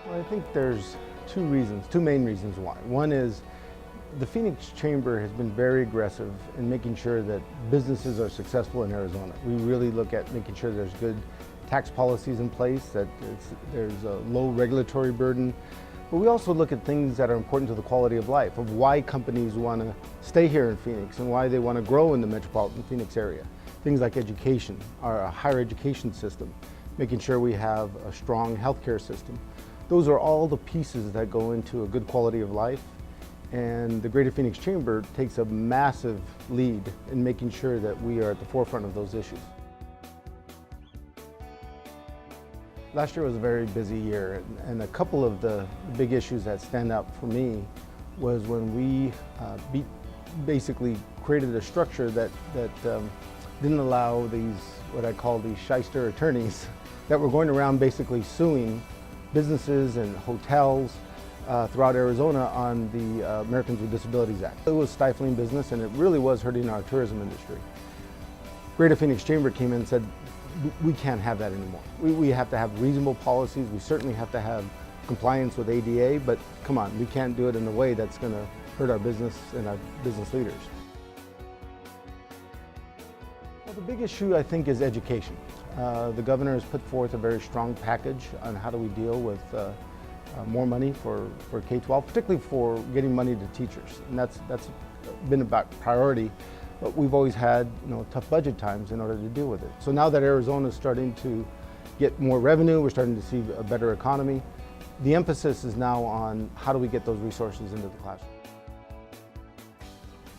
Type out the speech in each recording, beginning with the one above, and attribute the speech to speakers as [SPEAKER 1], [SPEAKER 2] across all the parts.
[SPEAKER 1] Well, I think there's two main reasons why. One is the Phoenix Chamber has been very aggressive in making sure that businesses are successful in Arizona. We really look at making sure there's good tax policies in place, that there's a low regulatory burden. But we also look at things that are important to the quality of life, of why companies want to stay here in Phoenix and why they want to grow in the metropolitan Phoenix area. Things like education, our higher education system, making sure we have a strong healthcare system. Those are all the pieces that go into a good quality of life, and the Greater Phoenix Chamber takes a massive lead in making sure that we are at the forefront of those issues. Last year was a very busy year, and a couple of the big issues that stand out for me was when we basically created a structure that didn't allow these, what I call these shyster attorneys, that were going around basically suing businesses and hotels throughout Arizona on the Americans with Disabilities Act. It was stifling business, and it really was hurting our tourism industry. Greater Phoenix Chamber came in and said, we can't have that anymore. We have to have reasonable policies. We certainly have to have compliance with ADA, but come on, we can't do it in a way that's going to hurt our business and our business leaders. Well, the big issue, I think, is education. The governor has put forth a very strong package on how do we deal with more money for K-12, particularly for getting money to teachers, and that's been about priority. But we've always had tough budget times in order to deal with it. So now that Arizona is starting to get more revenue, we're starting to see a better economy, the emphasis is now on how do we get those resources into the classroom.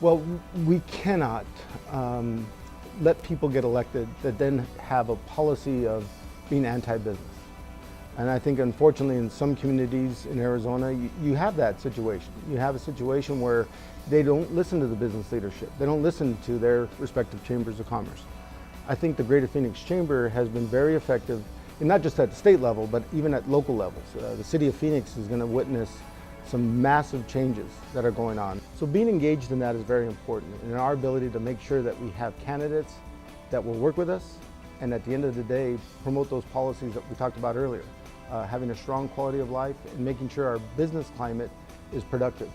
[SPEAKER 1] Well, we cannot let people get elected that then have a policy of being anti-business. And I think, unfortunately, in some communities in Arizona, you have that situation. You have a situation where they don't listen to the business leadership. They don't listen to their respective chambers of commerce. I think the Greater Phoenix Chamber has been very effective, and not just at the state level, but even at local levels. The city of Phoenix is going to witness some massive changes that are going on. So being engaged in that is very important, in our ability to make sure that we have candidates that will work with us, and at the end of the day, promote those policies that we talked about earlier. Having a strong quality of life and making sure our business climate is productive.